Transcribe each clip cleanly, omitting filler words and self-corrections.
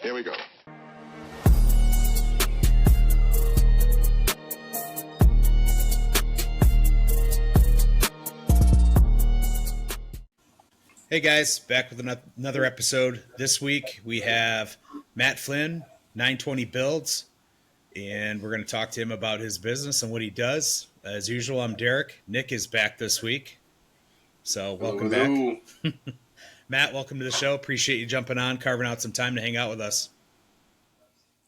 Here we go. Hey guys, back with another episode. This week we have Matt Flynn, 920 Builds, and we're going to talk to him about his business and what he does. As usual, I'm Derek. Nick is back this week, so welcome back. Matt, welcome to the show. Appreciate you jumping on, carving out some time to hang out with us.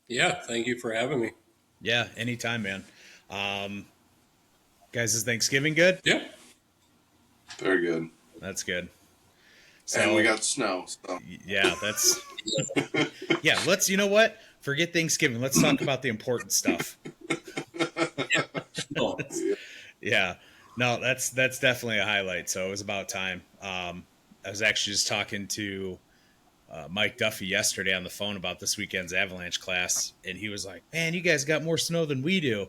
Yeah, thank you for having me. Yeah, anytime, man. Guys, is Thanksgiving good? Yeah. Very good. That's good. So, and we got snow. So. Yeah, that's... Yeah, you know what? Forget Thanksgiving. Let's talk about the important stuff. Yeah. No, that's definitely a highlight. So it was about time. I was actually just talking to Mike Duffy yesterday on the phone about this weekend's avalanche class, and he was like, man, you guys got more snow than we do.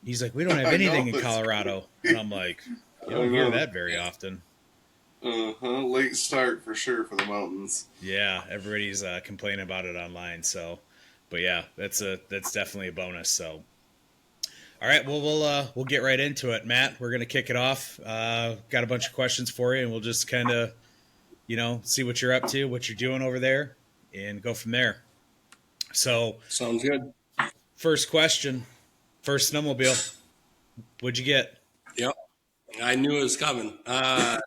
He's like, we don't have anything in Colorado. And I'm like, you don't hear that very often. Late start for sure for the mountains. Yeah, everybody's complaining about it online. So, but yeah, that's definitely a bonus. So, all right, well we'll get right into it, Matt. We're gonna kick it off. Got a bunch of questions for you, and we'll just kind of, see what you're up to, what you're doing over there, and go from there. So, sounds good. First question, first snowmobile. What'd you get? Yep. I knew it was coming. Yeah,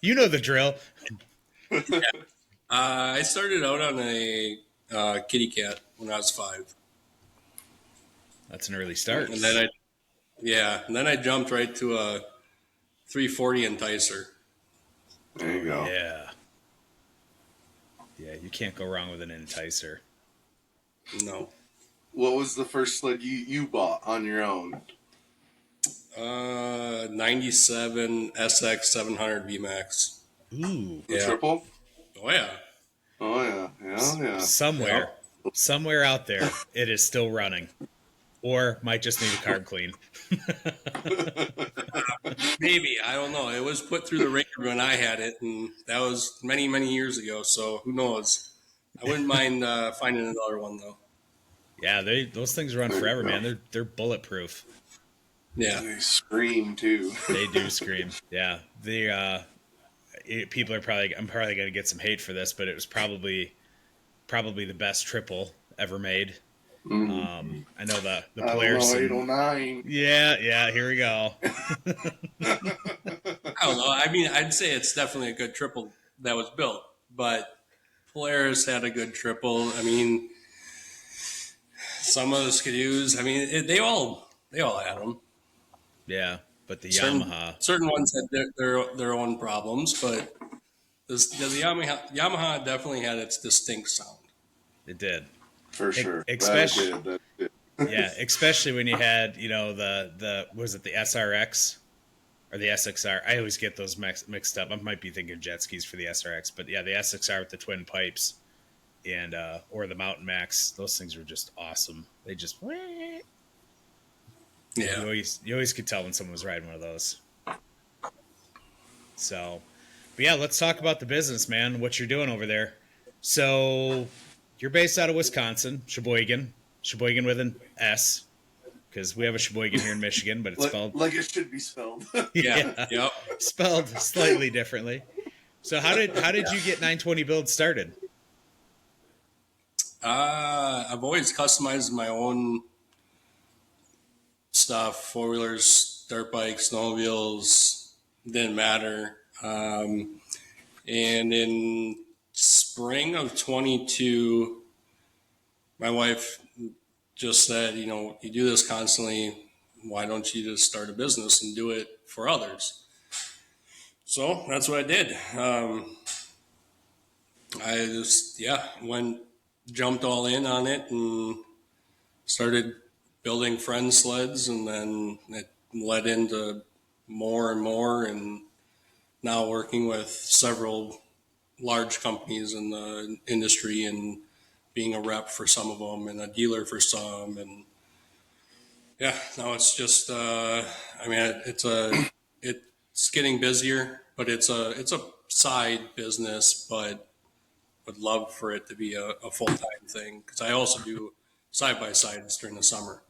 you know the drill. Yeah. I started out on a kitty cat when I was 5. That's an early start. And then I jumped right to a 340 enticer. There you go. Yeah, you can't go wrong with an enticer. No. What was the first sled you bought on your own? 97 SX 700 VMAX. Ooh. The triple? Oh, yeah. Yeah. Somewhere out there, it is still running. Or might just need a carb clean. Maybe. I don't know. It was put through the ringer when I had it, and that was many, many years ago, so who knows? I wouldn't mind finding another one, though. Yeah, those things run forever, man. They're bulletproof. Yeah. They scream, too. They do scream. Yeah. People are I'm probably going to get some hate for this, but it was probably the best triple ever made. Mm-hmm. I know the players. 809. Yeah, here we go. I don't know. I mean, I'd say it's definitely a good triple that was built, but Polaris had a good triple. I mean, some of the Skidoos, I mean, they all had them. Yeah, but the certain ones had their own problems, but the Yamaha definitely had its distinct sound. It did. For sure. Especially, that did. Yeah, especially when you had, was it the SRX or the SXR? I always get those mixed up. I might be thinking jet skis for the SRX, but yeah, the SXR with the twin pipes and or the Mountain Max. Those things were just awesome. They just yeah. You always could tell when someone was riding one of those. So, but yeah, let's talk about the business, man. What you're doing over there. So, you're based out of Wisconsin, Sheboygan with an S, because we have a Sheboygan here in Michigan, but it's spelled like it should be spelled. Yeah. Yep. Spelled slightly differently. So, how did you get 920 Builds started? I've always customized my own stuff, 4-wheelers, dirt bikes, snowmobiles, didn't matter. And in spring of 22, my wife just said, you do this constantly, why don't you just start a business and do it for others? So that's what I did. I just, jumped all in on it and started building friend sleds, and then it led into more and more, and now working with several large companies in the industry and being a rep for some of them and a dealer for some. And yeah, now it's just, it's getting busier, but it's a side business, but would love for it to be a full-time thing because I also do side-by-sides during the summer.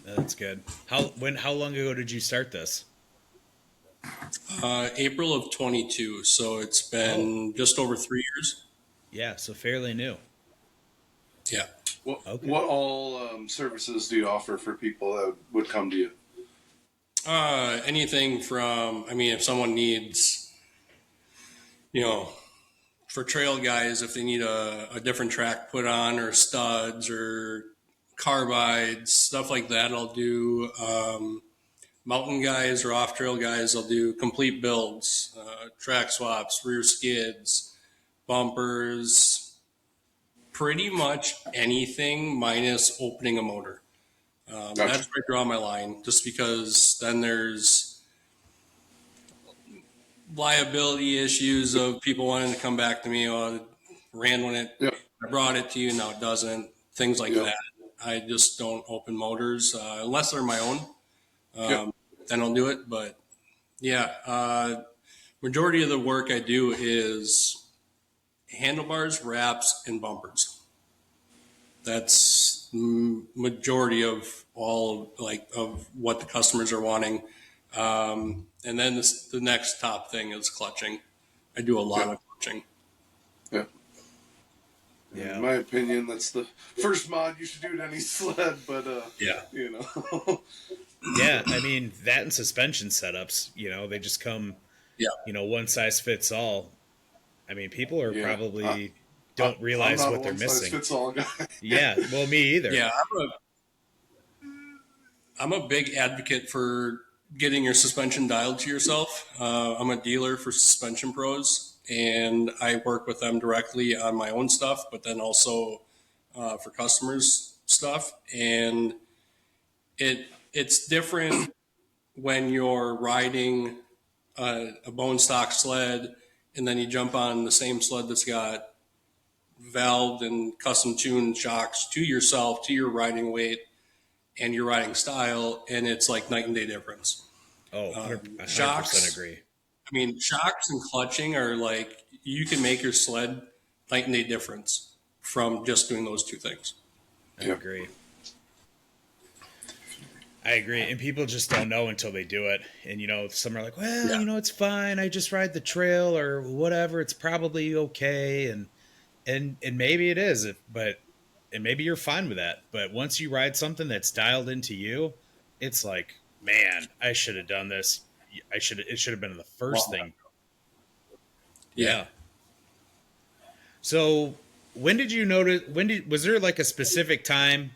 That's good. How long ago did you start this? April of 22, so it's been just over 3 years. Yeah, so fairly new. Yeah. Okay. What all services do you offer for people that would come to you? Anything from, I mean, if someone needs, you know, for trail guys, if they need a different track put on or studs or carbides, stuff like that, I'll do. Mountain guys or off trail guys, I'll do complete builds, track swaps, rear skids, bumpers, pretty much anything minus opening a motor. Gotcha. That's where I draw my line, just because then there's liability issues of people wanting to come back to me. Oh, it ran when it, Yep. I brought it to you, now it doesn't. Things like Yep. that. I just don't open motors unless they're my own. Yep. Then I'll do it. But yeah, majority of the work I do is handlebars, wraps, and bumpers. That's majority of all of what the customers are wanting. And then the next top thing is clutching. I do a lot of clutching. Yeah. Yeah. In my opinion, that's the first mod you should do to any sled, but Yeah. you know. Yeah, I mean that and suspension setups, they just come, Yeah. One size fits all. I mean, people are Yeah. probably don't realize I'm not what they're a one size missing. fits all guy. Yeah, well, me either. Yeah. I'm a big advocate for getting your suspension dialed to yourself. I'm a dealer for Suspension Pros, and I work with them directly on my own stuff, but then also for customers' stuff. And it's different when you're riding a bone stock sled, and then you jump on the same sled that's got valved and custom tuned shocks to yourself, to your riding weight and your riding style, and it's like night and day difference. Oh, 100% Shocks, agree. I mean, shocks and clutching are like, you can make your sled night and day difference from just doing those two things. I agree. I agree. And people just don't know until they do it. And, some are like, well, Yeah. it's fine. I just ride the trail or whatever. It's probably okay. And maybe it is, and maybe you're fine with that. But once you ride something that's dialed into you, it's like, man, I should have done this. It should have been the first thing. Yeah. So when did you notice, was there like a specific time,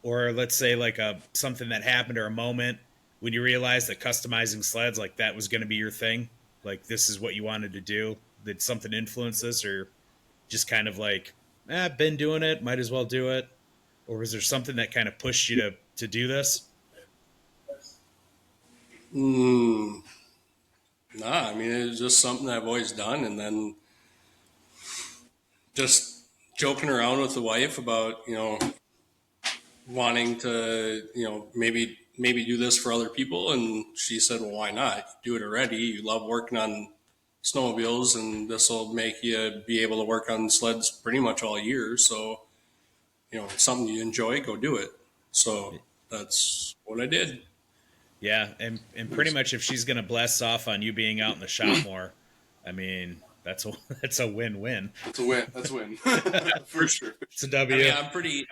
or let's say like something that happened or a moment when you realized that customizing sleds, like that was going to be your thing? Like this is what you wanted to do? Did something influence this, or just kind of like, I've been doing it, might as well do it? Or was there something that kind of pushed you to do this? Nah, I mean, it's just something I've always done. And then just joking around with the wife about, wanting to, maybe do this for other people. And she said, well, why not? You do it already. You love working on snowmobiles, and this will make you be able to work on sleds pretty much all year. So, it's something you enjoy, go do it. So that's what I did. Yeah, and pretty much if she's going to bless off on you being out in the shop more, I mean, that's a win-win. It's a win. That's a win. For sure. It's a W. I mean,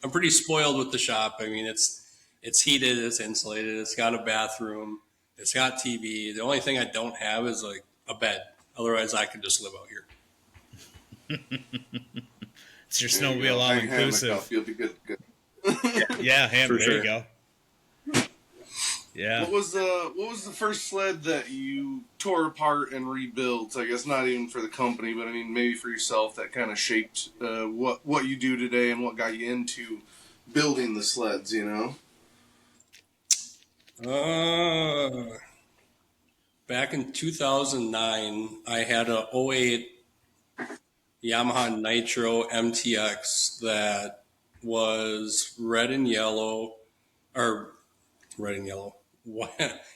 I'm pretty spoiled with the shop. I mean, it's heated, it's insulated, it's got a bathroom, it's got TV. The only thing I don't have is like a bed. Otherwise, I could just live out here. It's your snowmobile all inclusive. You'll be good. Yeah, For there sure. you go. Yeah. What was the first sled that you tore apart and rebuilt? I guess not even for the company, but I mean maybe for yourself, that kind of shaped what you do today and what got you into building the sleds. Back in 2009, I had a '08 Yamaha Nitro MTX that was red and yellow,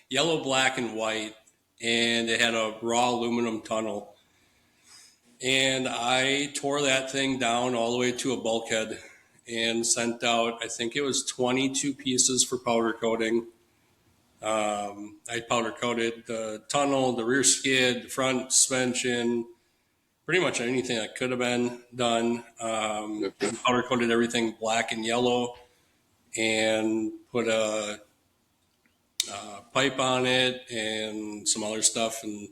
yellow, black, and white, and it had a raw aluminum tunnel. And I tore that thing down all the way to a bulkhead and sent out, I think it was 22 pieces for powder coating. I powder coated the tunnel, the rear skid, the front suspension, pretty much anything that could have been done. Powder coated everything black and yellow and put a pipe on it and some other stuff. And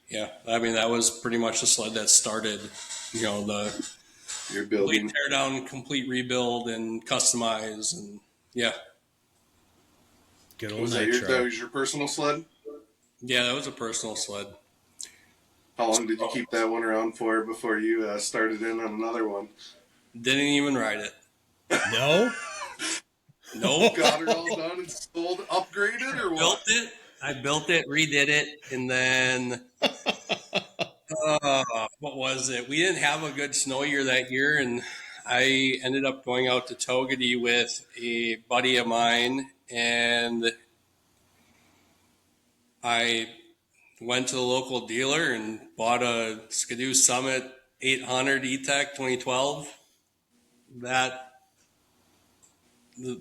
yeah, I mean, that was pretty much the sled that started, the You're complete building. tear down, complete rebuild and customize. And yeah, Good old Was that Nitro. was your personal sled? yeah, that was a personal sled. How long did you keep that one around for before you started in on another one? Didn't even ride it. No? Nope. Got it all done and sold, upgraded, or what? I built it, redid it, and then what was it? We didn't have a good snow year that year, and I ended up going out to Togedy with a buddy of mine, and I went to the local dealer and bought a Skidoo Summit 800 E-Tech 2012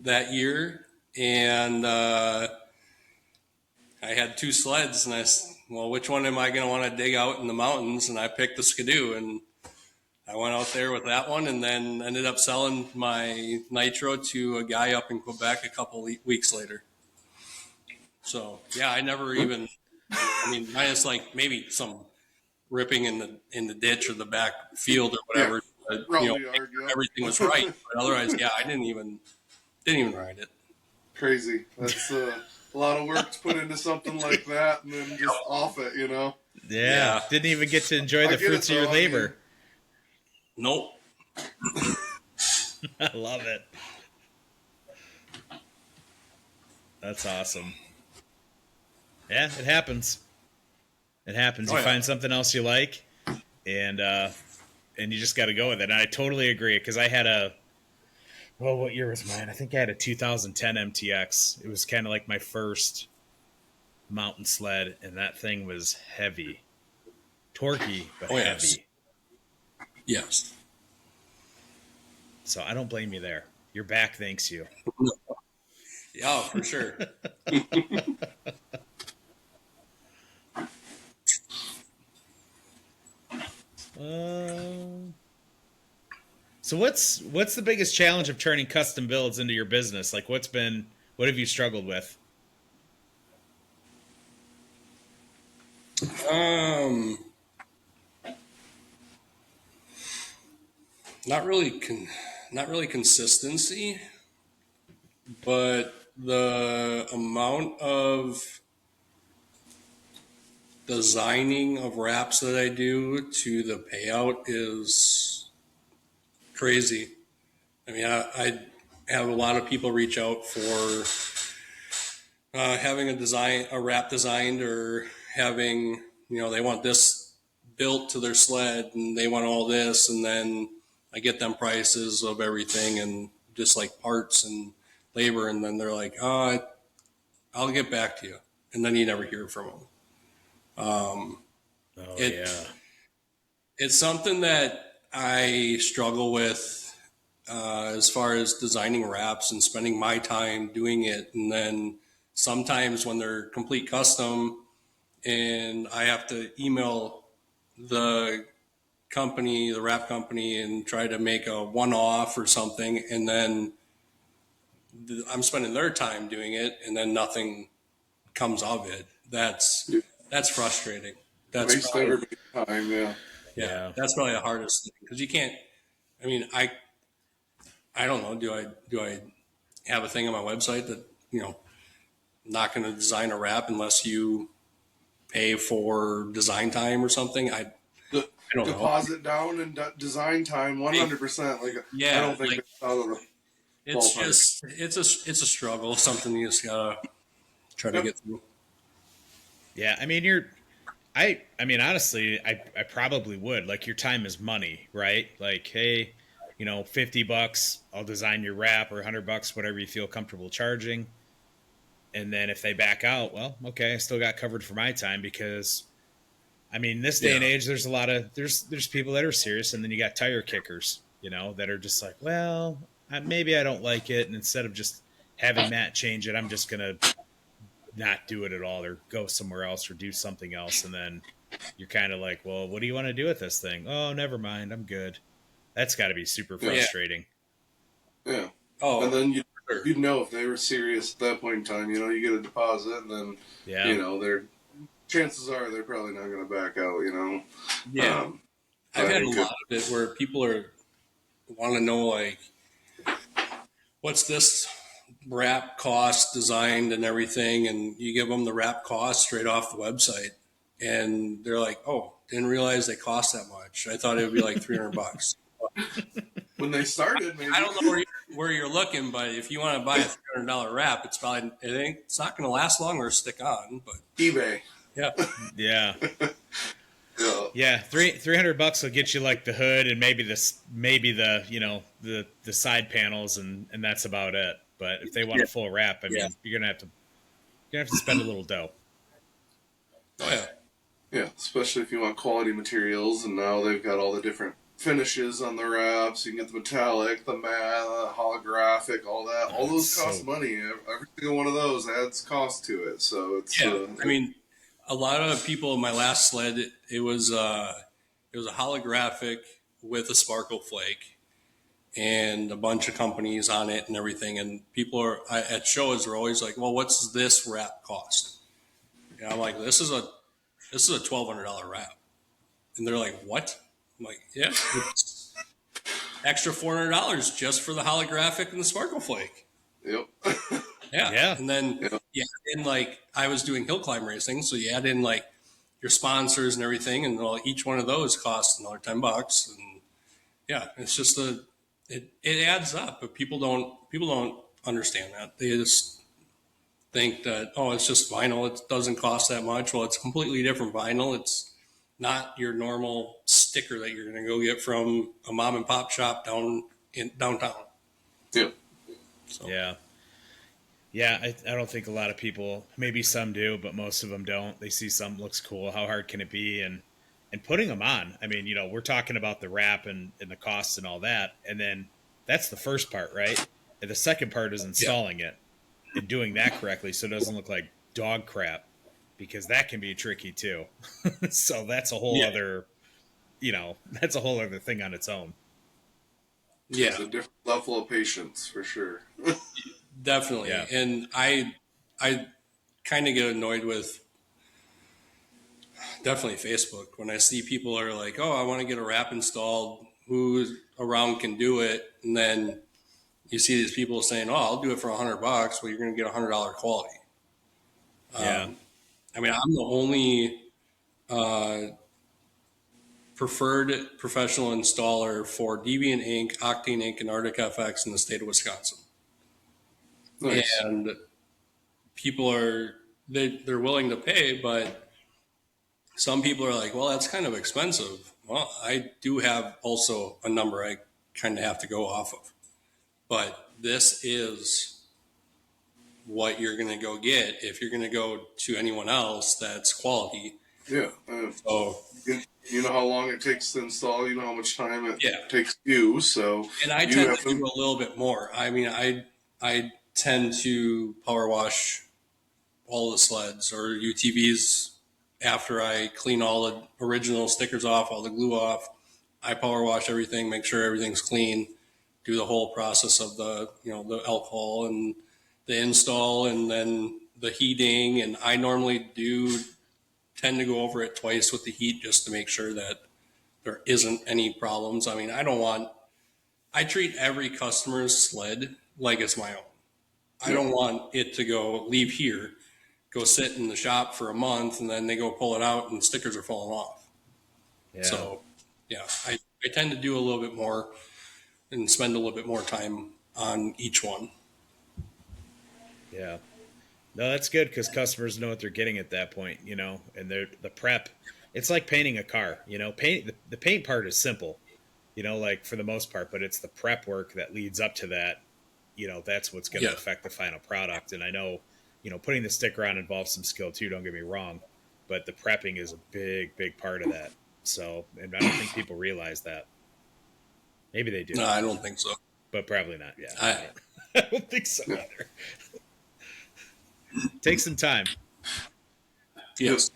that year, and I had two sleds, and well, which one am I going to want to dig out in the mountains? And I picked the Skidoo, and I went out there with that one, and then ended up selling my Nitro to a guy up in Quebec a couple weeks later. So yeah, I never even, I mean, minus like maybe some ripping in the ditch or the back field or whatever. Yeah, but, probably argue. everything was right, but otherwise, yeah, I didn't even ride it. Crazy. That's a lot of work to put into something like that, and then just off it, Yeah. Yeah. Didn't even get to enjoy I the get it, fruits of your though. I labor. Nope. I love it. That's awesome. Yeah, it happens. It happens. Oh, You yeah. find something else you like, and you just got to go with it. And I totally agree, because I had what year was mine? I think I had a 2010 MTX. It was kind of like my first mountain sled, and that thing was heavy, torquey, but Oh, yes. heavy. Yes. So I don't blame you there. Your back thanks you. Yeah, for sure. So what's the biggest challenge of turning custom builds into your business? Like what have you struggled with? Um, not really, not really consistency, but the amount of designing of wraps that I do to the payout is crazy. I mean, I have a lot of people reach out for having a wrap designed, or having, they want this built to their sled and they want all this, and then I get them prices of everything and just like parts and labor, and then they're like, oh, I'll get back to you, and then you never hear from them. Oh It- yeah. It's something that I struggle with as far as designing wraps and spending my time doing it. And then sometimes when they're complete custom and I have to email the company, the wrap company, and try to make a one-off or something, and then I'm spending their time doing it, and then nothing comes of it. That's frustrating. That's Waste probably, everybody's time, yeah. Yeah. that's probably the hardest thing, because you can't. I mean, I don't know. Do I have a thing on my website that not going to design a wrap unless you pay for design time or something? I don't know. Deposit down and design time 100%. Like, Yeah, I don't think like- it's out of the It's ballpark. just it's a struggle. Something you just gotta try to Yep. get through. Yeah, I mean I mean honestly, I probably would. Like your time is money, right? Like, hey, $50, I'll design your wrap, or $100, whatever you feel comfortable charging. And then if they back out, well, okay, I still got covered for my time, because I mean, this day and age, there's a lot of there's people that are serious, and then you got tire kickers, that are just like, well, maybe I don't like it, and instead of just having Matt change it, I'm just gonna not do it at all, or go somewhere else, or do something else, and then you're kind of like, well, what do you want to do with this thing? Oh, never mind, I'm good. That's got to be super frustrating. Yeah. Oh, and then you'd know if they were serious at that point in time. You get a deposit, and then they're chances are they're probably not going to back out. Yeah, I've had a lot of it where people want to know, like, what's this wrap cost designed and everything, and you give them the wrap cost straight off the website, and they're like, "Oh, didn't realize they cost that much. I thought it would be like $300." When they started, maybe. I don't know where you're looking, but if you want to buy a $300 wrap, it's not going to last long or stick on. But eBay. Yeah. Yeah. Yeah, $300 will get you like the hood and maybe the the side panels, and that's about it. But if they want a full wrap, I mean, you're gonna have to spend a little dough. Oh yeah. Yeah, especially if you want quality materials, and now they've got all the different finishes on the wraps. You can get the metallic, the matte, the holographic, all that. All those cost money. Every single one of those adds cost to it. So it's I mean, a lot of people in my last sled, it was a holographic with a sparkle flake and a bunch of companies on it and everything. And people at shows are always like, "Well, what's this wrap cost?" And I'm like, "This is a $1,200 wrap," and they're like, "What?" I'm like, "Yeah, it's extra $400 just for the holographic and the sparkle flake." Yep. Yeah. And then I was doing hill climb racing, so you add in like your sponsors and everything, and each one of those costs another $10. And it's just it adds up, but people don't understand that. They just think that, oh, it's just vinyl, it doesn't cost that much. Well, it's completely different vinyl. It's not your normal sticker that you're going to go get from a mom and pop shop downtown. Yep. So. Yeah, I don't think a lot of people, maybe some do, but most of them don't. They see something looks cool. How hard can it be? And putting them on. I mean, we're talking about the wrap and the costs and all that. And then that's the first part, right? And the second part is installing it and doing that correctly so it doesn't look like dog crap, because that can be tricky too. So that's a whole other, that's a whole other thing on its own. Yeah. It's a different level of patience for sure. Definitely. Yeah. And I kind of get annoyed with definitely Facebook when I see people are like, "Oh, I want to get a wrap installed. Who's around can do it?" And then you see these people saying, "Oh, I'll do it for $100." Well, you're going to get $100 quality. I mean, I'm the only preferred professional installer for Deviant Ink, Octane Ink, and Arctic FX in the state of Wisconsin. Nice. And people they're willing to pay, but some people are like, "Well, that's kind of expensive." Well, I do have also a number I kind of have to go off of, but this is what you're going to go get if you're going to go to anyone else that's quality. Yeah. So you know how long it takes to install. You know how much time it takes you. So and I tend to do a little bit more. I mean, I tend to power wash all the sleds or UTVs after I clean all the original stickers off, all the glue off. I power wash everything, make sure everything's clean, do the whole process of the the alcohol and the install and then the heating. And I normally tend to go over it twice with the heat just to make sure that there isn't any problems. I mean, I treat every customer's sled like it's my own. I don't want it to leave here, go sit in the shop for a month, and then they go pull it out and stickers are falling off. Yeah. So, I tend to do a little bit more and spend a little bit more time on each one. Yeah. No, that's good because customers know what they're getting at that point, and the prep. It's like painting a car, the paint part is simple, like for the most part, but it's the prep work that leads up to that. That's what's going to affect the final product. And I know, putting the sticker on involves some skill too. Don't get me wrong, but the prepping is a big part of that. So, and I don't think people realize that. Maybe they do. No, I don't think so. But probably not. Yeah. I, I don't think so either. Take some time. yes.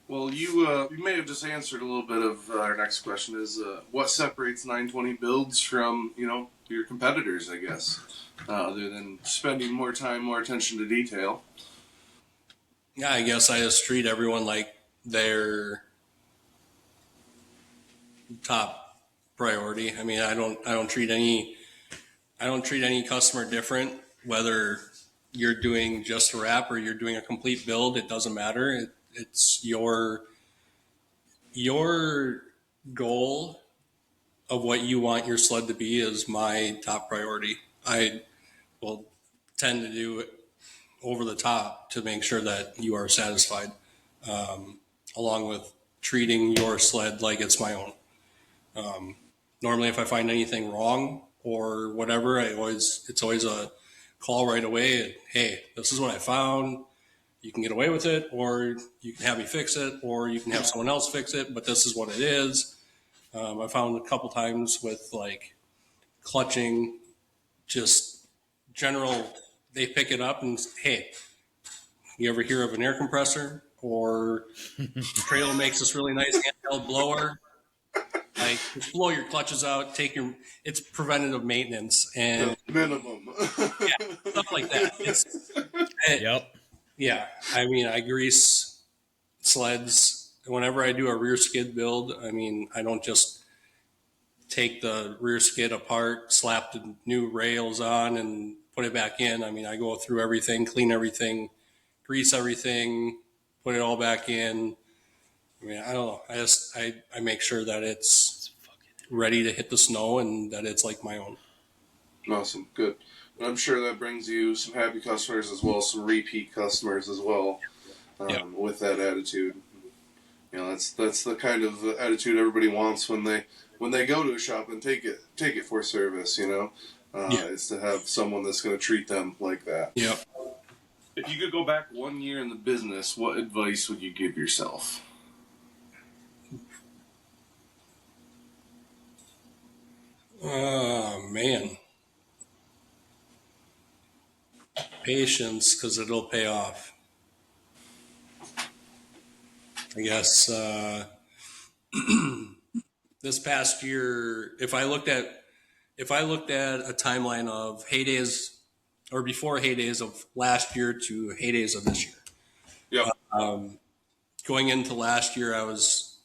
Well, you may have just answered a little bit of our next question is what separates 920 Builds from, your competitors, I guess, other than spending more time, more attention to detail. Yeah, I guess I just treat everyone like their top priority. I mean, I don't treat any customer different, whether you're doing just a wrap or you're doing a complete build. It doesn't matter. It's your goal of what you want your sled to be is my top priority. I will tend to do it over the top to make sure that you are satisfied, along with treating your sled like it's my own. Normally, if I find anything wrong or whatever, it's always a call right away. And, hey, this is what I found. You can get away with it, or you can have me fix it, or you can have someone else fix it. But this is what it is. I found a couple times with like clutching, just general. They pick it up and hey, you ever hear of an air compressor? Or Trail makes this really nice handheld blower. Like, just blow your clutches out, it's preventative maintenance and minimum. yeah, stuff like that. Yep. Yeah. I mean, I grease sleds whenever I do a rear skid build. I mean, I don't just take the rear skid apart, slap the new rails on and put it back in. I mean, I go through everything, clean everything, grease everything, put it all back in. I mean, I don't know. I make sure that it's ready to hit the snow and that it's like my own. Awesome. Good. And I'm sure that brings you some happy customers as well, some repeat customers as well, with that attitude. That's the kind of attitude everybody wants when they go to a shop and take it for service, is to have someone that's going to treat them like that. Yeah. If you could go back 1 year in the business, what advice would you give yourself? Oh, man. Patience, because it'll pay off. I guess this past year, if I looked at a timeline of heydays or before heydays of last year to heydays of this year. Yeah. Going into last year, I was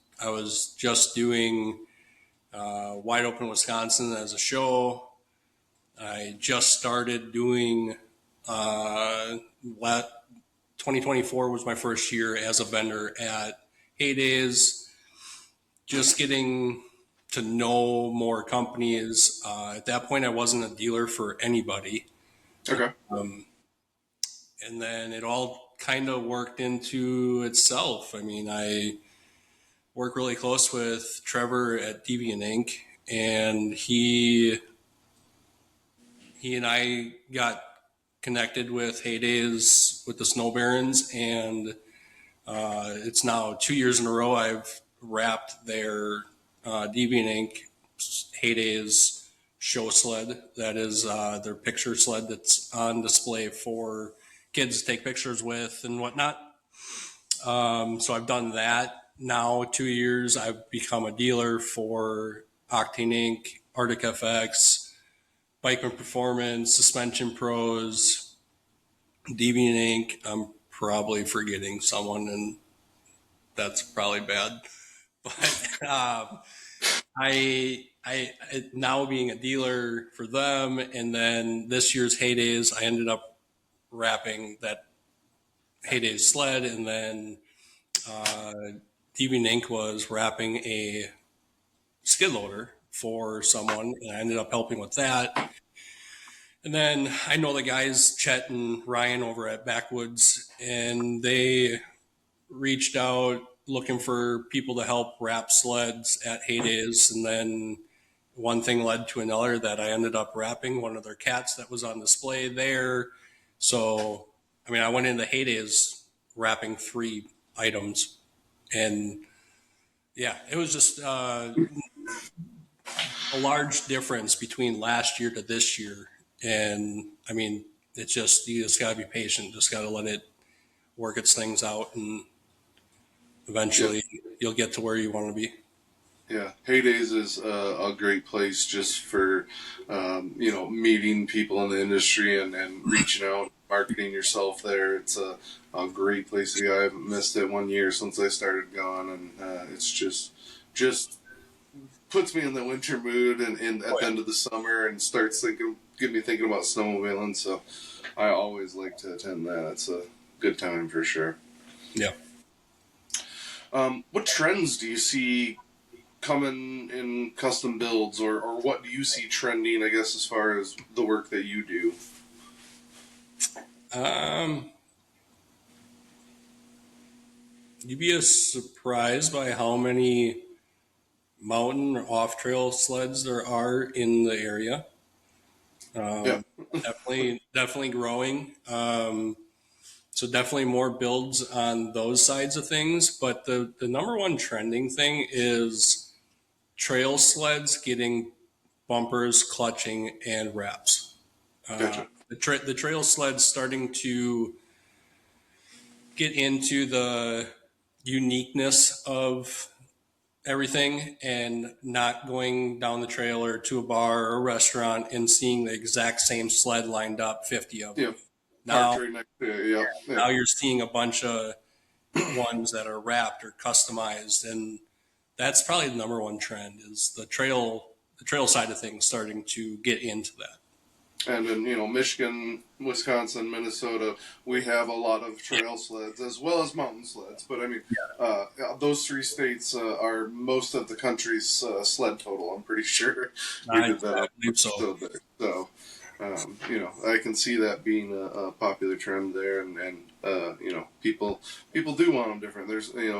just doing Wide Open Wisconsin as a show. I just started doing 2024 was my first year as a vendor at Heydays. Just getting to know more companies. At that point, I wasn't a dealer for anybody. Okay. And then it all kind of worked into itself. I mean, I work really close with Trevor at Deviant Inc. And he and I got connected with Heydays with the Snow Barons, and it's now 2 years in a row I've wrapped their Deviant Inc. Heydays show sled. That is their picture sled that's on display for kids to take pictures with and whatnot. So I've done that. Now 2 years, I've become a dealer for Octane Inc., Arctic FX, Bikeman Performance, Suspension Pros, Deviant Inc. I'm probably forgetting someone, and that's probably bad. But I now being a dealer for them, and then this year's Heydays, I ended up wrapping that Heydays sled, and then Deviant Inc. was wrapping a skid loader for someone, and I ended up helping with that. And then I know the guys, Chet and Ryan over at Backwoods, and they reached out looking for people to help wrap sleds at Heydays. And then one thing led to another that I ended up wrapping one of their cats that was on display there. So, I mean, I went into Heydays wrapping 3 items. And yeah, it was just a large difference between last year to this year. And I mean, it's just, you just got to be patient, just got to let it work its things out, and eventually you'll get to where you want to be. Yeah, Heydays is a great place just for, meeting people in the industry and reaching out, marketing yourself there. It's a great place to go. I haven't missed it 1 year since I started going, and it's just puts me in the winter mood and at the end of the summer and get me thinking about snowmobiling. So I always like to attend that. It's a good time for sure. Yeah. What trends do you see coming in custom builds, or what do you see trending, I guess, as far as the work that you do? You'd be surprised by how many mountain or off-trail sleds there are in the area. Yeah. Definitely growing. So definitely more builds on those sides of things. But the number one trending thing is trail sleds getting bumpers, clutching, and wraps. Gotcha. The trail sleds starting to get into the uniqueness of everything and not going down the trail or to a bar or a restaurant and seeing the exact same sled lined up, 50 of them. Yeah. Now, Right next to it. Yeah. now you're seeing a bunch of ones that are wrapped or customized, and that's probably the number one trend is the trail side of things starting to get into that. And in Michigan, Wisconsin, Minnesota, we have a lot of trail sleds as well as mountain sleds. But I mean, those three states are most of the country's sled total. I'm pretty sure we did that. I believe so. So, I can see that being a popular trend there, and people do want them different. There's a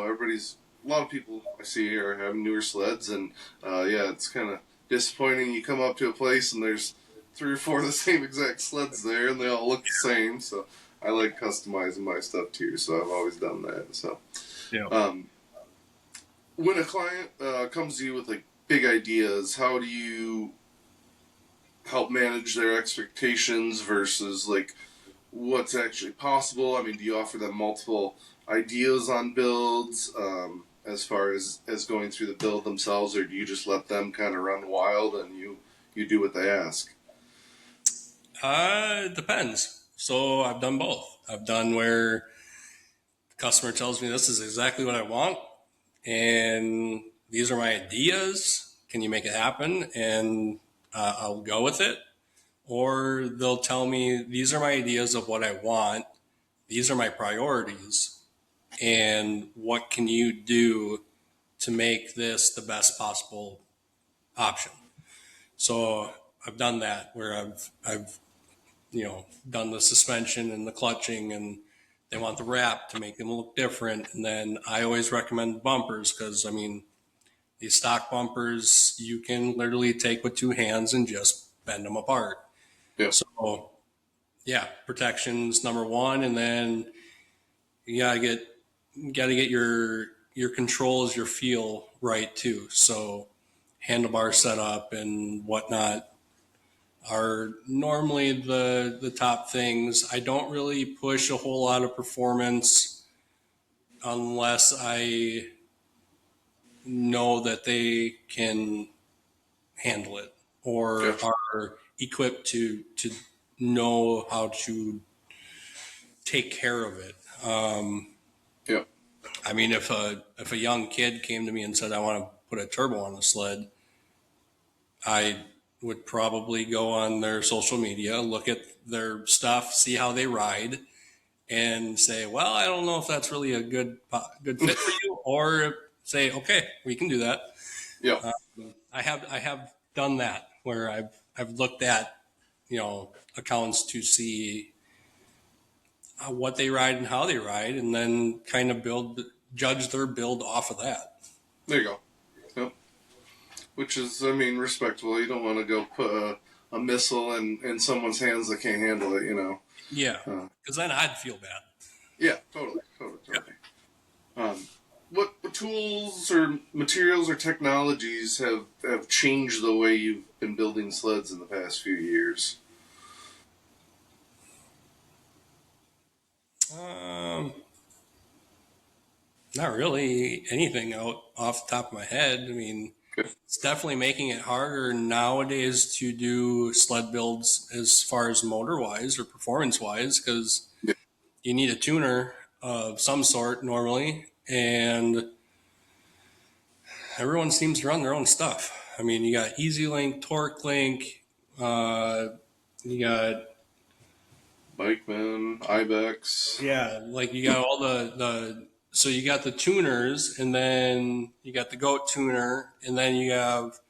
lot of people I see are having newer sleds, and it's kind of disappointing. You come up to a place and there's 3 or 4 of the same exact sleds there, and they all look the same. So I like customizing my stuff too. So I've always done that. So when a client comes to you with like big ideas, how do you help manage their expectations versus like what's actually possible? I mean, do you offer them multiple ideas on builds as far as going through the build themselves, or do you just let them kind of run wild and you do what they ask? It depends. So I've done both. I've done where the customer tells me this is exactly what I want, and these are my ideas. Can you make it happen? And I'll go with it. Or they'll tell me these are my ideas of what I want. These are my priorities. And what can you do to make this the best possible option? So I've done that where I've done the suspension and the clutching, and they want the wrap to make them look different. And then I always recommend bumpers because, I mean, these stock bumpers, you can literally take with 2 hands and just bend them apart. Yeah. So, yeah, protection's number one, and then you gotta get your controls, your feel right too. So, handlebar setup and whatnot are normally the top things. I don't really push a whole lot of performance unless I know that they can handle it or are equipped to know how to take care of it. I mean, if a young kid came to me and said, I want to put a turbo on the sled, I would probably go on their social media, look at their stuff, see how they ride, and say, well, I don't know if that's really a good fit for you, or say, okay, we can do that. Yeah. I have done that where I've looked at accounts to see what they ride and how they ride, and then kind of judge their build off of that. There you go. Yep. Which is, I mean, respectable. You don't want to go put a missile in someone's hands that can't handle it, Yeah, because then I'd feel bad. Yeah, totally. What tools or materials or technologies have changed the way you've been building sleds in the past few years? Um, Not really anything out off the top of my head. I mean, Okay. it's definitely making it harder nowadays to do sled builds as far as motor wise or performance wise because Yeah. you need a tuner of some sort normally, and everyone seems to run their own stuff. I mean, you got Easy Link, Torque Link, you got Bikeman, Ibex. like you got all the so you got the tuners, and then you got the goat tuner, and then you have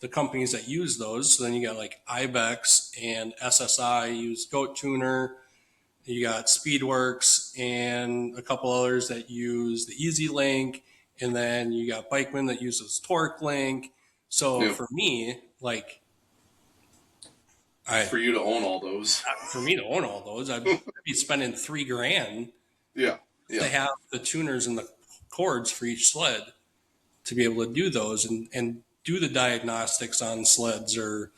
the companies that use those. So then you got like Ibex and SSI use goat tuner. You got Speedworks and a couple others that use the Easy Link, and then you got Bikeman that uses Torque Link. So Yeah. for me, like I For you to own all those. for me to own all those, I'd be spending $3,000 Yeah. to Yeah. have the tuners and the cords for each sled to be able to do those and do the diagnostics on sleds, or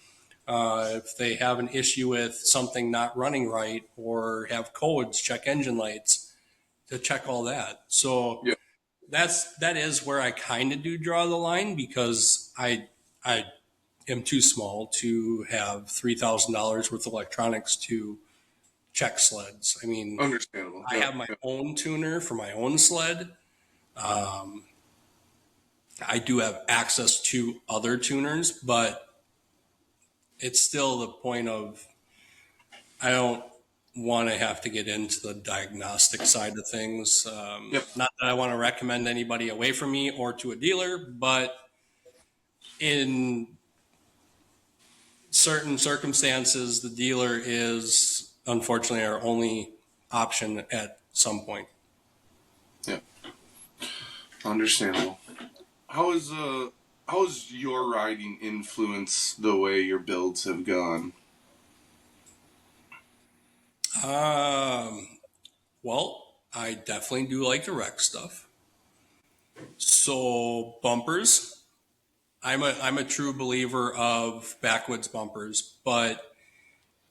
if they have an issue with something not running right or have codes, check engine lights to check all that. So Yeah. that is where I kind of do draw the line because I am too small to have $3,000 worth of electronics to check sleds. I mean, Understandable. I Yeah. have my Yeah. own tuner for my own sled. I do have access to other tuners, but it's still the point of I don't want to have to get into the diagnostic side of things. Yep. Not that I want to recommend anybody away from me or to a dealer, but in certain circumstances, the dealer is unfortunately our only option at some point. Yeah. Understandable. How has your riding influenced the way your builds have gone? Um, well, I definitely do like to wreck stuff. So bumpers, I'm a true believer of backwoods bumpers, but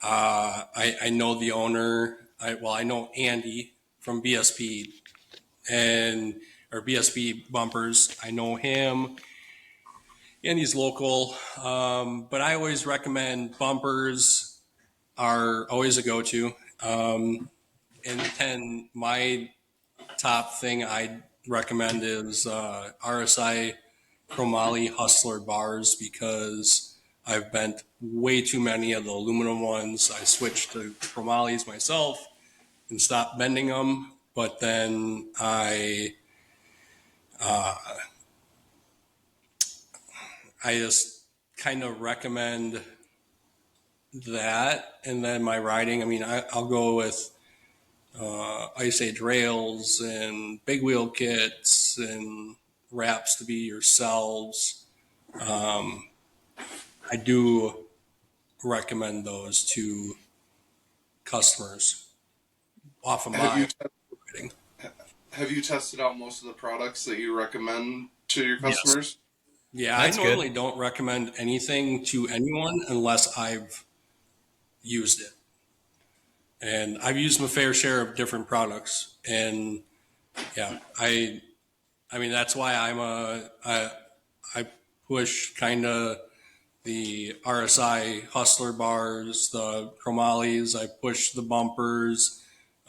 I know the owner. I know Andy from BSP and or BSP bumpers. I know him. Andy's local, but I always recommend bumpers are always a go-to. And then my top thing I recommend is RSI chromoly Hustler bars because I've bent way too many of the aluminum ones. I switched to chromolys myself and stopped bending them, but then I just kind of recommend that. And then my riding, I mean, I'll go with Ice Age rails and big wheel kits and wraps to be yourselves. I do recommend those to customers off of Have you my riding. have you tested out most of the products that you recommend to your Yes. customers? Yeah, That's I good. normally don't recommend anything to anyone unless I've used it. And I've used my fair share of different products. And yeah, I mean, that's why I push kind of the RSI Hustler bars, the chromolys. I push the bumpers.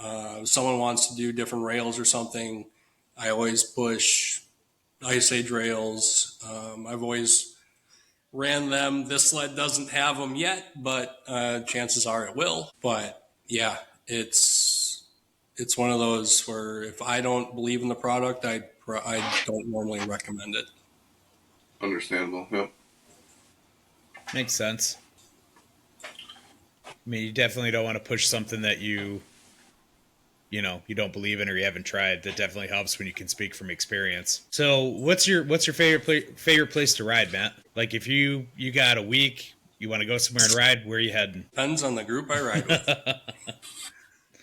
If someone wants to do different rails or something, I always push Ice Age rails. I've always ran them. This sled doesn't have them yet, but chances are it will. But yeah, it's one of those where if I don't believe in the product, I don't normally recommend it. Understandable. Yep. Makes sense. I mean, you definitely don't want to push something that you don't believe in or you haven't tried. That definitely helps when you can speak from experience. So, what's your favorite place to ride, Matt? Like, if you got a week, you want to go somewhere and ride, where are you heading? Depends on the group I ride with.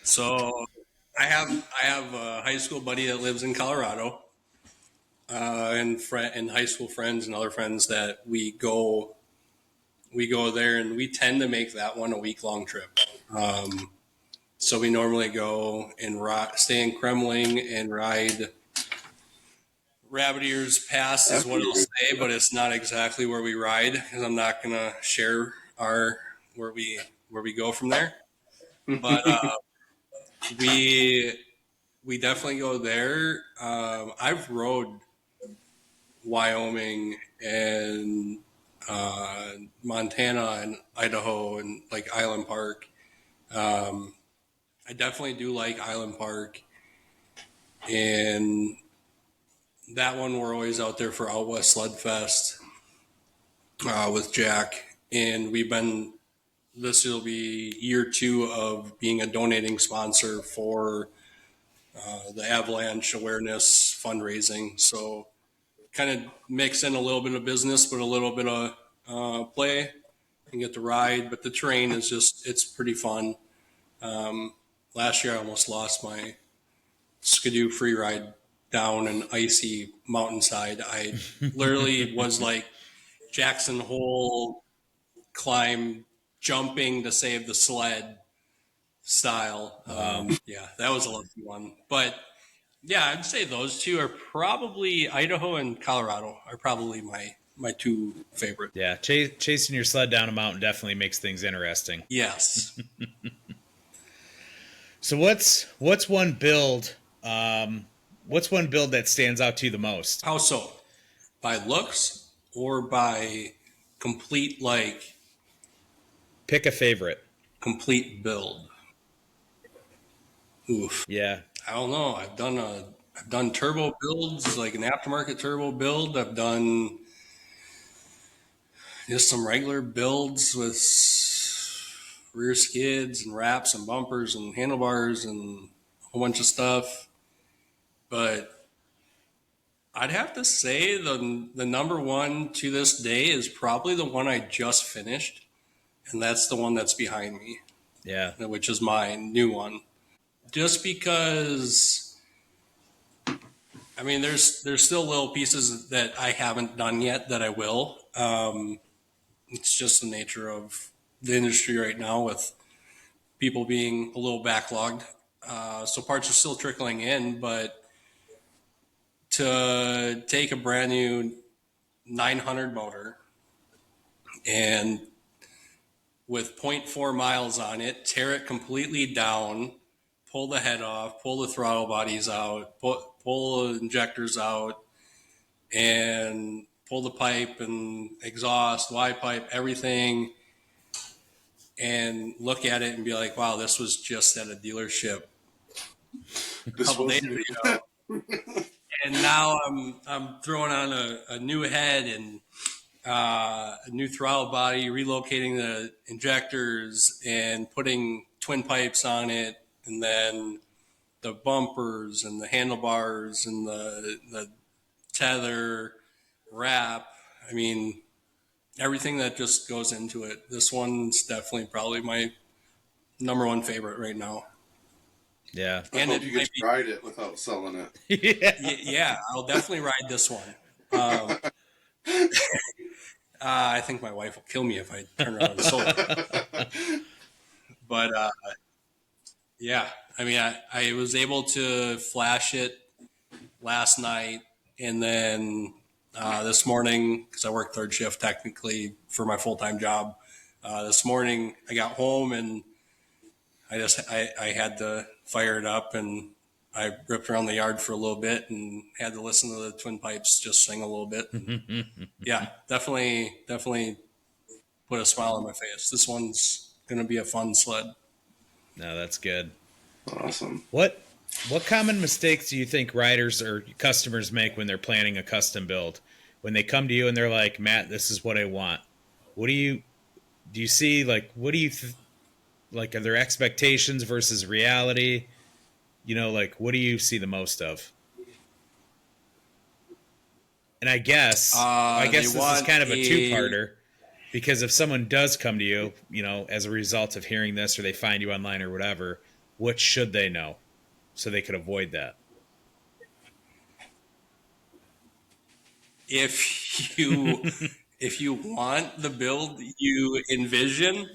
So I have a high school buddy that lives in Colorado, and high school friends and other friends that we go there, and we tend to make that one a week-long trip. So we normally go and stay in Kremling and ride Rabbit Ears Pass is what it'll say, but it's not exactly where we ride because I'm not gonna share where we go from there. But we definitely go there. I've rode Wyoming and Montana and Idaho and like Island Park. I definitely do like Island Park, and that one we're always out there for Out West Sled Fest with Jack, and this will be year 2 of being a donating sponsor for the Avalanche Awareness fundraising. So kind of mix in a little bit of business, but a little bit of play and get to ride. But the terrain is it's pretty fun. Last year I almost lost my Skidoo free ride down an icy mountainside. I literally was like Jackson Hole climb, jumping to save the sled style. Yeah, that was a lucky one. But yeah, I'd say those two are probably Idaho and Colorado are probably my 2 favorite. Yeah, chasing your sled down a mountain definitely makes things interesting. Yes. So what's one build? What's one build that stands out to you the most? How so? By looks or by complete Pick a favorite. complete build? Oof. Yeah. I don't know. I've done turbo builds, like an aftermarket turbo build. I've done just some regular builds with rear skids and wraps and bumpers and handlebars and a whole bunch of stuff. But I'd have to say the number one to this day is probably the one I just finished, and that's the one that's behind me. Yeah. Which is my new one. Just because, I mean, there's still little pieces that I haven't done yet that I will. It's just the nature of the industry right now with people being a little backlogged. So parts are still trickling in, but to take a brand new 900 motor and with 0.4 miles on it, tear it completely down, pull the head off, pull the throttle bodies out, pull the injectors out, and pull the pipe and exhaust, Y pipe, everything, and look at it and be like, wow, this was just at a dealership a couple days ago. And now I'm throwing on a new head and a new throttle body, relocating the injectors and putting twin pipes on it, and then the bumpers and the handlebars and the tether wrap. I mean, everything that just goes into it. This one's definitely probably my number one favorite right now. Yeah. I hope you get to ride it without selling Yeah. Yeah, I'll definitely ride this one. I think my wife will kill me if I turn around and sold it. But yeah, I mean, I was able to flash it last night, and then this morning, because I work third shift technically for my full-time job, this morning I got home and I had to fire it up, and I ripped around the yard for a little bit and had to listen to the twin pipes just sing a little bit. And yeah, definitely put a smile on my face. This one's going to be a fun sled. No, that's good. Awesome. What common mistakes do you think riders or customers make when they're planning a custom build? When they come to you and they're like, Matt, this is what I want. What do you see? Like, what do you like? Are there expectations versus reality? You know, like, what do you see the most of? And I guess this is kind of a two-parter, because if someone does come to you, you know, as a result of hearing this, or they find you online or whatever, what should they know? so they could avoid that? If you want the build you envision,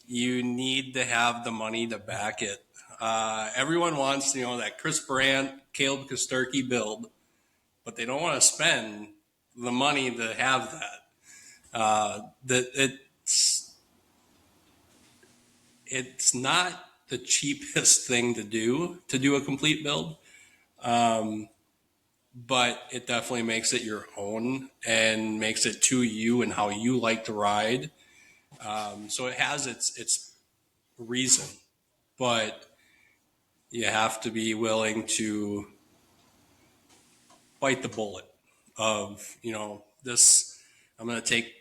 you need to have the money to back it. Everyone wants, that Chris Brandt, Caleb Kosturki build, but they don't want to spend the money to have that. It's not the cheapest thing to do a complete build, but it definitely makes it your own and makes it to you and how you like to ride. So it has its reason, but you have to be willing to bite the bullet of, this. I'm going to take,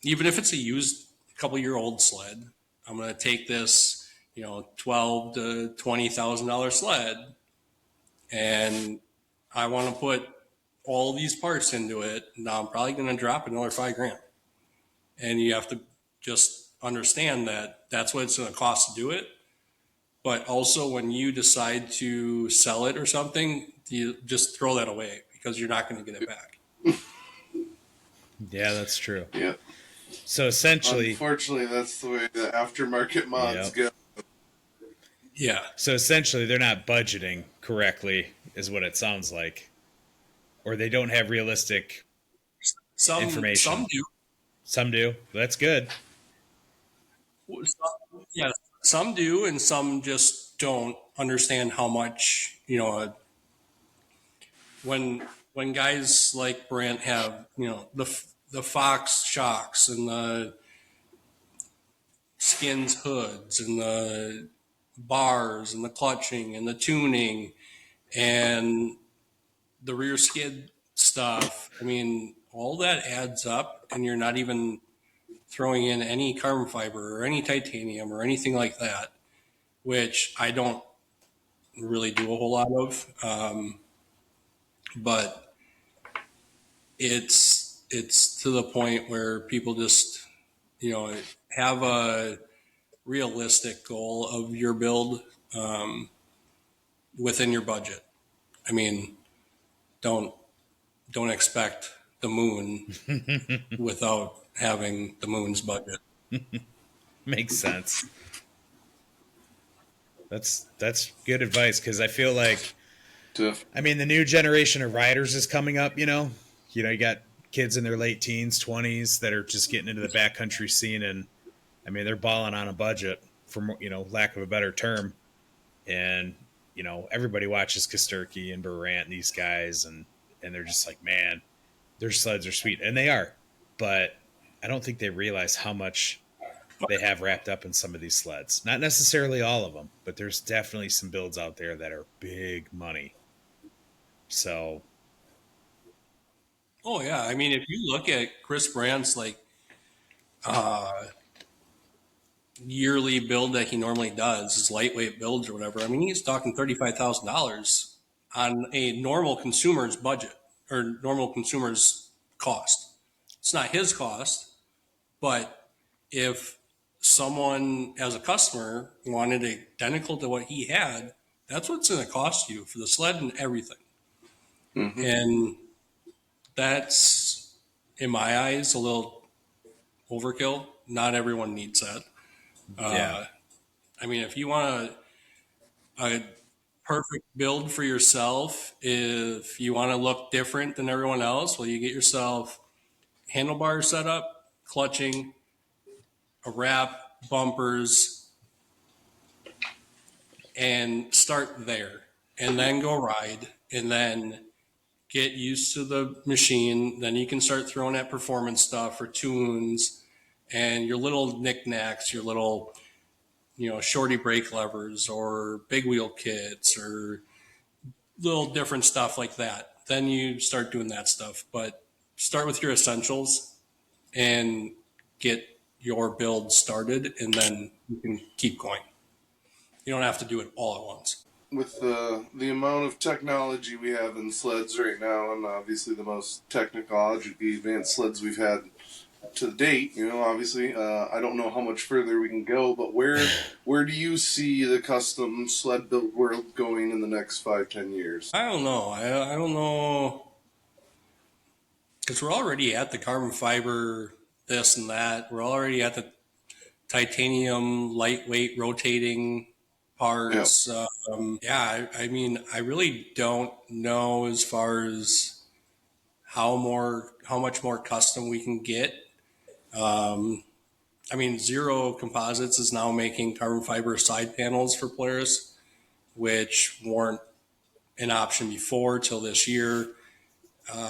even if it's a used couple-year-old sled, I'm going to take this, $12 to $20,000 sled, and I want to put all these parts into it. Now I'm probably going to drop another $5,000, and you have to just understand that that's what it's going to cost to do it. But also, when you decide to sell it or something, you just throw that away because you're not going to get it back. Yeah, that's true. Yeah. So essentially, unfortunately, that's the way the aftermarket mods go. Yeah. So essentially, they're not budgeting correctly, is what it sounds like, or they don't have realistic information. Some do. Some do. That's good. Yeah, some do, and some just don't understand how much, when guys like Brent have, the Fox shocks and the Skins hoods and the bars and the clutching and the tuning and the rear skid stuff. I mean, all that adds up, and you're not even throwing in any carbon fiber or any titanium or anything like that, which I don't really do a whole lot of. But it's to the point where people just, have a realistic goal of your build within your budget. I mean, don't expect the moon without having the moon's budget. Makes sense. That's good advice, because I feel like, I mean, the new generation of riders is coming up. You got kids in their late teens, 20s that are just getting into the backcountry scene, and I mean, they're balling on a budget, for lack of a better term, and everybody watches Kosturki and Burant and these guys, and they're just like, man, their sleds are sweet, and they are, but I don't think they realize how much they have wrapped up in some of these sleds. Not necessarily all of them, but there's definitely some builds out there that are big money. So, oh yeah, I mean, if you look at Chris Brandt's yearly build that he normally does, his lightweight builds or whatever, I mean, he's talking $35,000 on a normal consumer's budget or normal consumer's cost. It's not his cost, but if someone as a customer wanted identical to what he had, that's what's going to cost you for the sled and everything. Mm-hmm. And that's, in my eyes, a little overkill. Not everyone needs that. yeah. I mean, if you want a perfect build for yourself, if you want to look different than everyone else, well, you get yourself handlebar setup, clutching, a wrap, bumpers, and start there, and then go ride, and then get used to the machine. Then you can start throwing at performance stuff or tunes and your little knickknacks, your little, shorty brake levers or big wheel kits or little different stuff like that. Then you start doing that stuff, but start with your essentials and get your build started, and then you can keep going. You don't have to do it all at once. With the amount of technology we have in sleds right now, and obviously the most technologically advanced sleds we've had to date, obviously, I don't know how much further we can go, but where do you see the custom sled build world going in the next 5-10 years? I don't know. I don't know, because we're already at the carbon fiber, this and that. We're already at the titanium, lightweight, rotating Yeah, parts. Yeah, I mean, I really don't know as far as how much more custom we can get. I mean, Zero Composites is now making carbon fiber side panels for Polaris, which weren't an option before till this year.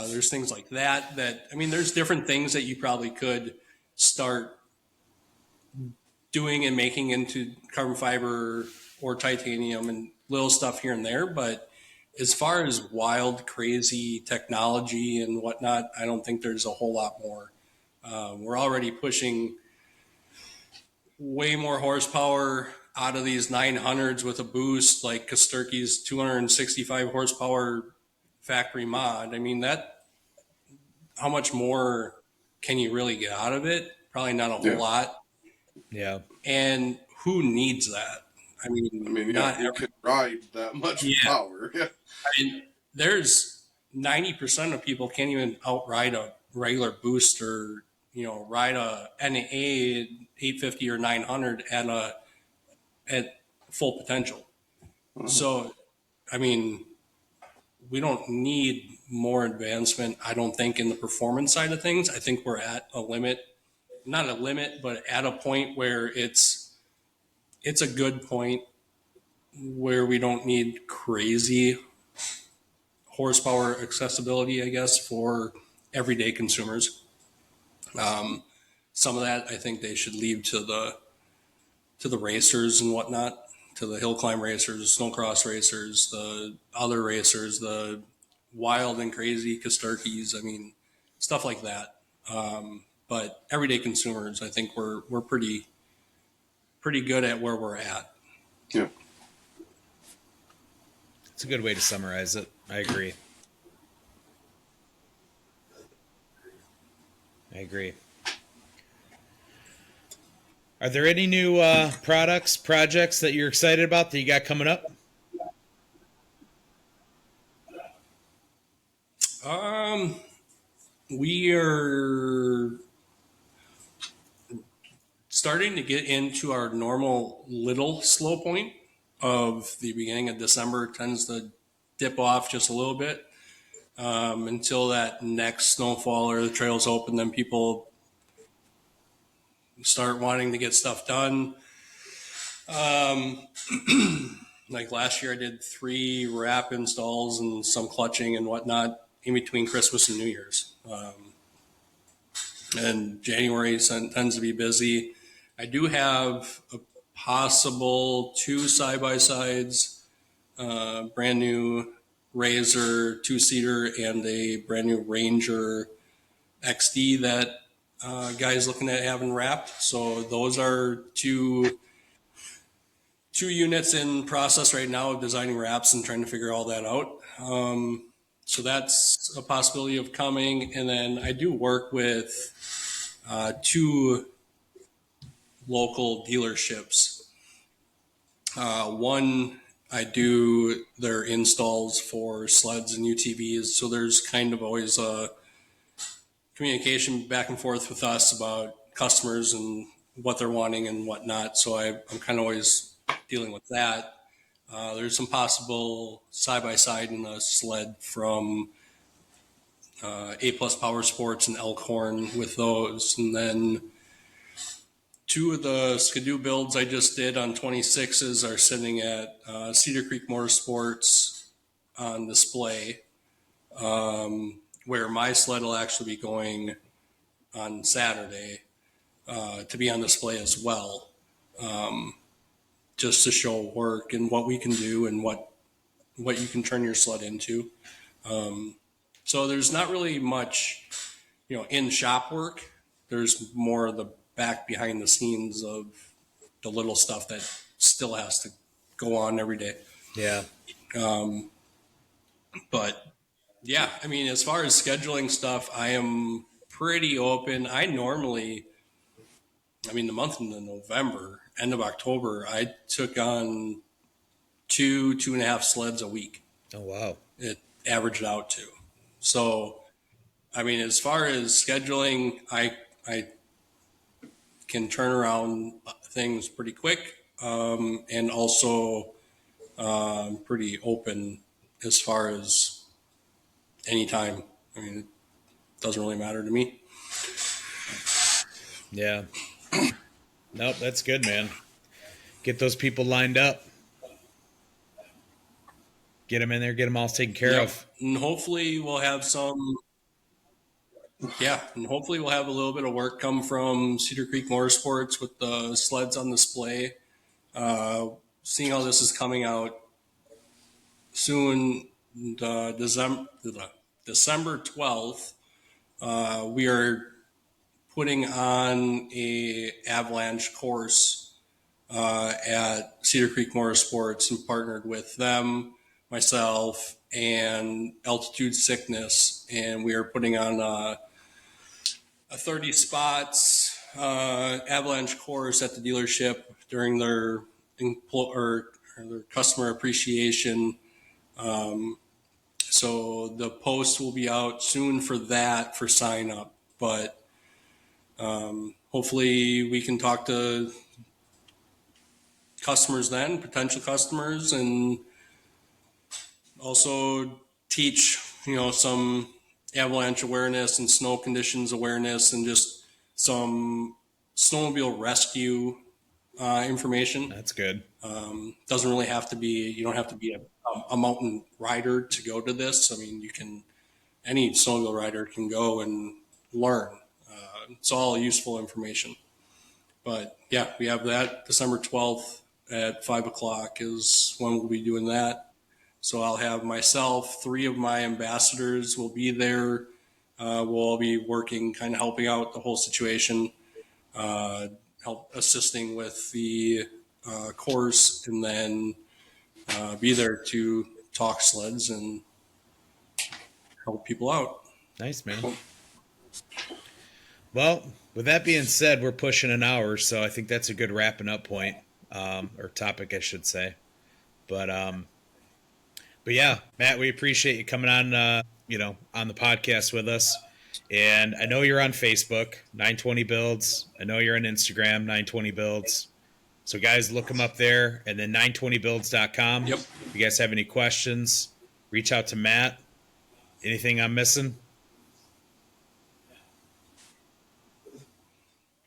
There's things like that, I mean, there's different things that you probably could start doing and making into carbon fiber or titanium and little stuff here and there. But as far as wild, crazy technology and whatnot, I don't think there's a whole lot more. We're already pushing way more horsepower out of these 900s with a boost, like Kosturki's 265 horsepower factory mod. I mean, how much more can you really get out of it? Probably not a whole yeah. lot. Yeah. And who needs that? I I mean, mean, yeah, not who every, can ride that much yeah. power? Yeah, I mean, there's 90% of people can't even outride a regular boost or, ride a NA 850 or 900 at full potential. So, I mean, we don't need more advancement, I don't think, in the performance side of things. I think we're at a limit, not a limit, but at a point where it's a good point where we don't need crazy horsepower accessibility, I guess, for everyday consumers. Some of that I think they should leave to the racers and whatnot, to the hill climb racers, snowcross racers, the other racers, the wild and crazy Kosturkis. I mean, stuff like that. But everyday consumers, I think we're pretty good at where we're at. yeah. It's a good way to summarize it. I agree. I agree. Are there any new projects that you're excited about that you got coming up? Um, we are starting to get into our normal little slow point of the beginning of December. It tends to dip off just a little bit until that next snowfall or the trails open. Then people start wanting to get stuff done. Um, like last year, I did 3 wrap installs and some clutching and whatnot in between Christmas and New Year's. And January tends to be busy. I do have a possible 2 side by sides, brand new Razor 2-seater and a brand new Ranger XD that guy's looking at having wrapped. So those are two units in process right now of designing wraps and trying to figure all that out. So that's a possibility of coming. And then I do work with 2 local dealerships. One, I do their installs for sleds and UTVs. So there's kind of always a communication back and forth with us about customers and what they're wanting and whatnot. So I'm kind of always dealing with that. There's some possible side by side in a sled from A Plus Power Sports and Elkhorn with those, and then 2 of the Skidoo builds I just did on 26s are sitting at Cedar Creek Motorsports on display, where my sled will actually be going on Saturday to be on display as well, just to show work and what we can do and what you can turn your sled into. So there's not really much, in shop work. There's more of the back behind the scenes of the little stuff that still has to go on every day. Yeah. But yeah, I mean, as far as scheduling stuff, I am pretty open. I normally, the month of November, end of October, I took on 2.5 sleds a week. Oh, wow. It averaged out to. So, as far as scheduling, I can turn around things pretty quick, and also pretty open as far as anytime. It doesn't really matter to me. Yeah. Nope, that's good, man. Get those people lined up. Get them in there, get them all taken care of. And hopefully we'll have and hopefully we'll have a little bit of work come from Cedar Creek Motorsports with the sleds on display. Seeing how this is coming out soon, December 12th, we are putting on a avalanche course at Cedar Creek Motorsports, and partnered with them, myself, and Altitude Sickness, and we are putting on a 30 spots avalanche course at the dealership during their customer appreciation. So the post will be out soon for that, for sign up, but hopefully we can talk to customers then, potential customers, and also teach, some avalanche awareness and snow conditions awareness, and just some snowmobile rescue information. That's good. Doesn't really have to be, you don't have to be a mountain rider to go to this. Any snowmobile rider can go and learn. It's all useful information. But yeah, we have that December 12th at 5:00 is when we'll be doing that. So I'll have myself, 3 of my ambassadors will be there. We'll all be working, kind of helping out the whole situation, help assisting with the course, and then be there to talk sleds and help people out. Nice, man. Well, with that being said, we're pushing an hour, so I think that's a good wrapping up point, or topic, I should say. But yeah, Matt, we appreciate you coming on, on the podcast with us. And I know you're on Facebook, 920 Builds. I know you're on Instagram, 920 Builds. So guys, look them up there, and then 920builds.com. Yep. If you guys have any questions, reach out to Matt. Anything I'm missing?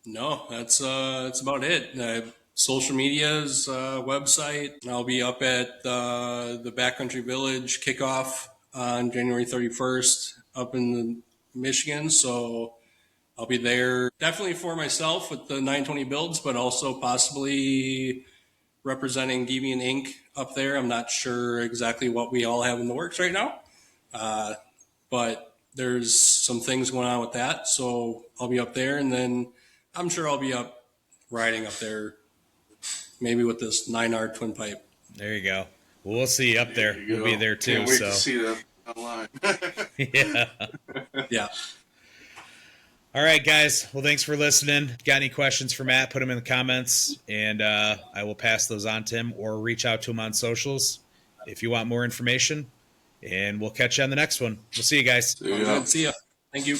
No, that's about it. Social medias, website. I'll be up at the Backcountry Village kickoff on January 31st up in Michigan. So I'll be there definitely for myself with the 920 Builds, but also possibly representing Deviant Inc. up there. I'm not sure exactly what we all have in the works right now, but there's some things going on with that. So I'll be up there, and then I'm sure I'll be up riding up there, maybe with this 9R twin pipe. There you go. Well, we'll see you up there. We'll be there too. Can't wait so to see that online. yeah. Yeah. All right, guys. Well, thanks for listening. Got any questions for Matt, put them in the comments, and I will pass those on to him, or reach out to him on socials if you want more information. And we'll catch you on the next one. We'll see you guys. See ya. See ya. Thank you.